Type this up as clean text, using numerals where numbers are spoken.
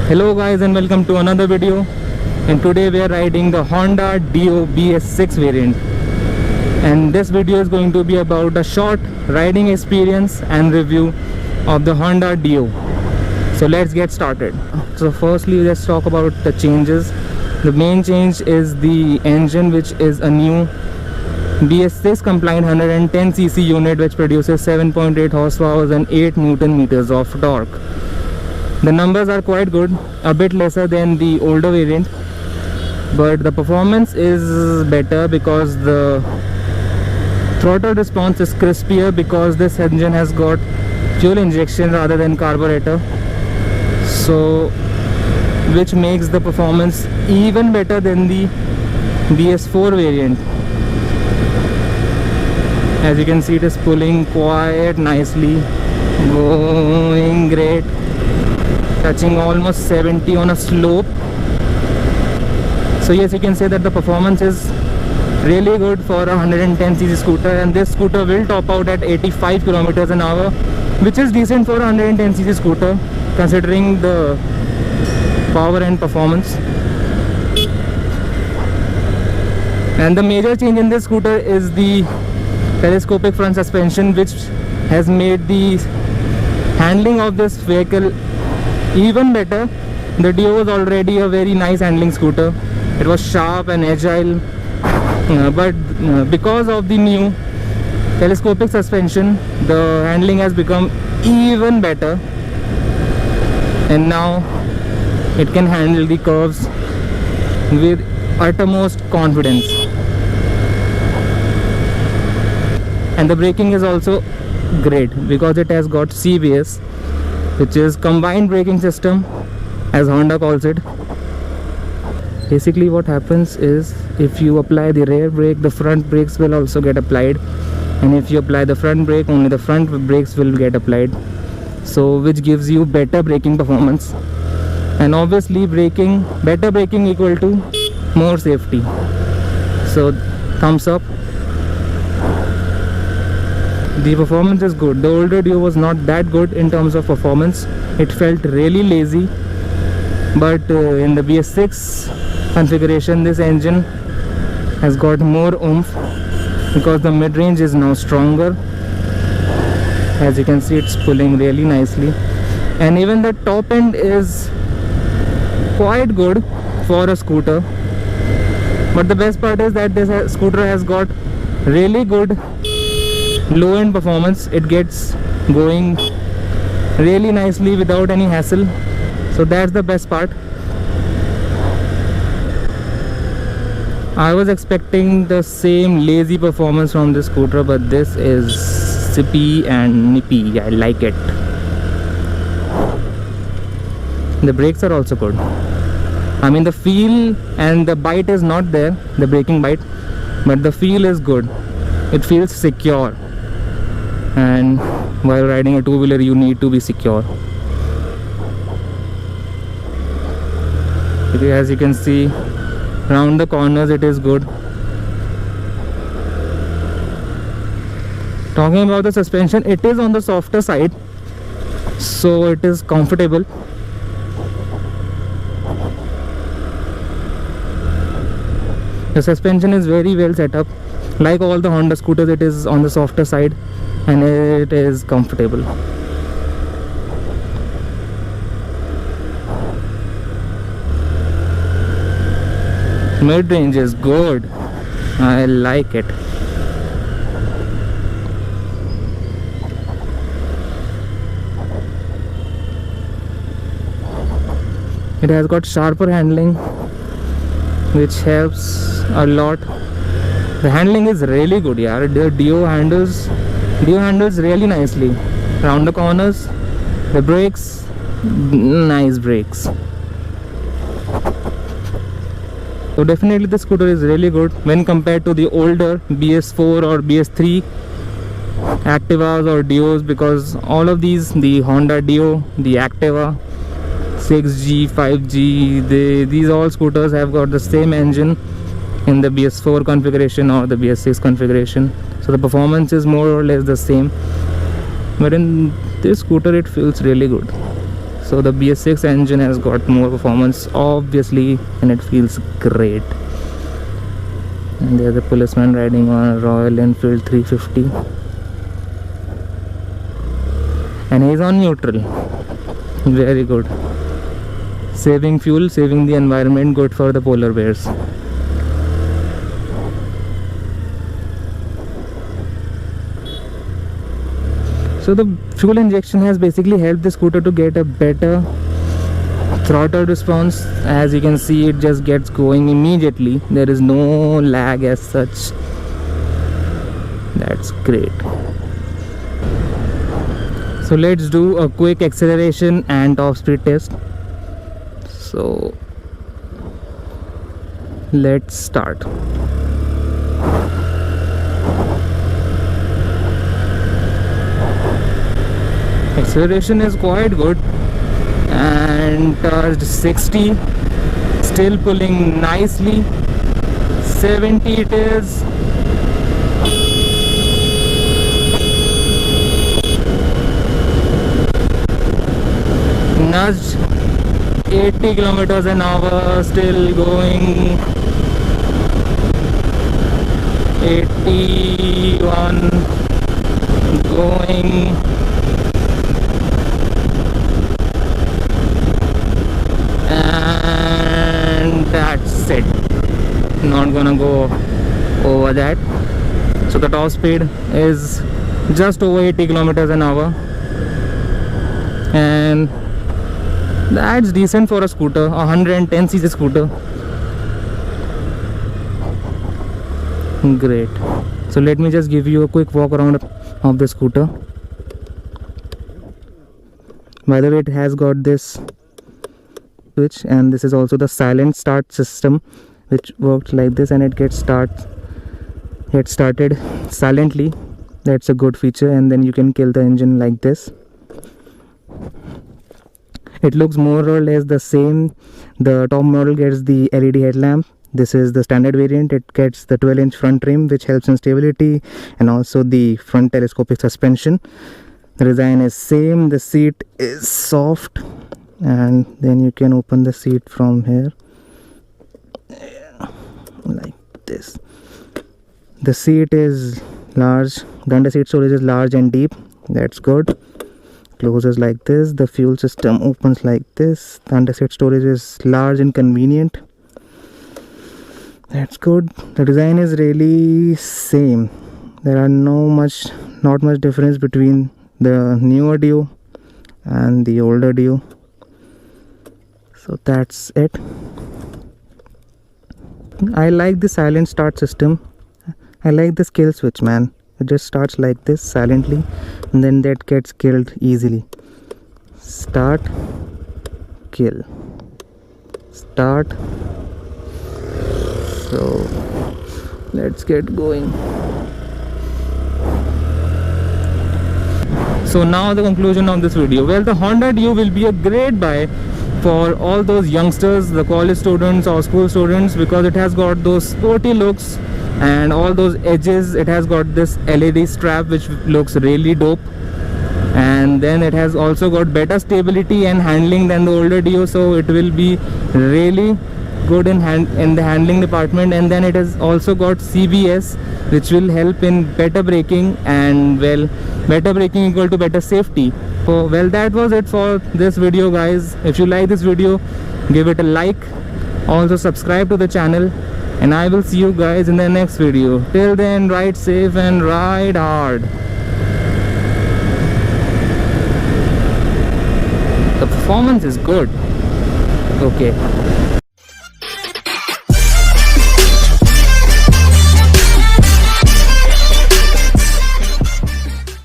Hello guys and welcome to another video, and today we are riding the Honda Dio BS6 variant, and this video is going to be about a short riding experience and review of the Honda Dio. So let's get started. So firstly, let's talk about the changes. The main change is the engine, which is a new BS6 compliant 110cc unit which produces 7.8 horsepower and 8 Newton meters of torque. The numbers are quite good, a bit lesser than the older variant, but the performance is better because the throttle response is crispier because this engine has got fuel injection rather than carburetor, so which makes the performance even better than the BS4 variant. As you can see, it is pulling quite nicely, going great, touching almost 70 on a slope. So yes, you can say that the performance is really good for a 110cc scooter, and this scooter will top out at 85 kilometers an hour, which is decent for a 110cc scooter considering the power and performance. And the major change in this scooter is the telescopic front suspension, which has made the handling of this vehicle even better. The Dio was already a very nice handling scooter. It was sharp and agile, but because of the new telescopic suspension, the handling has become even better, and now it can handle the curves with uttermost confidence. And the braking is also great because it has got CBS, which is combined braking system as Honda calls it. Basically what happens is, if you apply the rear brake, the front brakes will also get applied, and if you apply the front brake, only the front brakes will get applied, so which gives you better braking performance. And obviously better braking equal to more safety, so thumbs up. The performance is good. The older Dio was not that good in terms of performance. It felt really lazy, but in the BS6 configuration, this engine has got more oomph because the mid-range is now stronger. As you can see, it's pulling really nicely, and even the top end is quite good for a scooter. But the best part is that this scooter has got really good low-end performance. It gets going really nicely without any hassle, so that's the best part. I was expecting the same lazy performance from this scooter, but this is zippy and nippy. I like it. The brakes are also good. I mean, the feel and the bite is not there, the braking bite, but the feel is good. It feels secure, and while riding a two-wheeler you need to be secure. Okay, as you can see, round the corners it is good. Talking about the suspension, it is on the softer side, so it is comfortable. The suspension is very well set up. Like all the Honda scooters, it is on the softer side and it is comfortable. Mid-range is good. I like it. It has got sharper handling, which helps a lot. The handling is really good, yeah. The Dio handles really nicely. Round the corners, the brakes, nice brakes. So definitely the scooter is really good when compared to the older BS4 or BS3 Activas or Dios, because all of these, the Honda Dio, the Activa, 6G, 5G, these all scooters have got the same engine in the BS4 configuration or the BS6 configuration, so the performance is more or less the same, but in this scooter it feels really good. So the BS6 engine has got more performance obviously, and it feels great. And there's a policeman riding on a Royal Enfield 350, and he's on neutral. Very good. Saving fuel, saving the environment, good for the polar bears. So the fuel injection has basically helped the scooter to get a better throttle response. As you can see, it just gets going immediately. There is no lag as such. That's great. So let's do a quick acceleration and top speed test. So let's start. Acceleration is quite good, and touched 60, still pulling nicely. 70 it is. Nudged 80 kilometers an hour, still going. 81 going. And that's it. Not gonna go over that. So the top speed is just over 80 kilometers an hour, and that's decent for a scooter, a 110cc scooter. Great. So let me just give you a quick walk around of the scooter. By the way, it has got this switch, and this is also the silent start system, which works like this, and it gets started silently. That's a good feature. And then you can kill the engine like this. It looks more or less the same. The top model gets the LED headlamp. This is the standard variant. It gets the 12-inch front rim, which helps in stability, and also the front telescopic suspension. The design is same. The seat is soft, and then you can open the seat from here like this. The seat is large. The under seat storage is large and deep. That's good. Closes like this. The fuel system opens like this. The under seat storage is large and convenient. That's good. The design is really same. There are not much difference between the newer Dio and the older Dio. So that's it. I like the silent start system. I like this kill switch, man. It just starts like this silently, and then that gets killed easily. Start, kill, start. So let's get going. So now the conclusion of this video. Well, the Honda Dio will be a great buy for all those youngsters, the college students or school students, because it has got those sporty looks and all those edges. It has got this LED strap which looks really dope, and then it has also got better stability and handling than the older Dio, so it will be really good in the handling department. And then it has also got CBS, which will help in better braking, and well, better braking equal to better safety. So well, that was it for this video, guys. If you like this video, give it a like, also subscribe to the channel, and I will see you guys in the next video. Till then, ride safe and ride hard. The performance is good. Okay.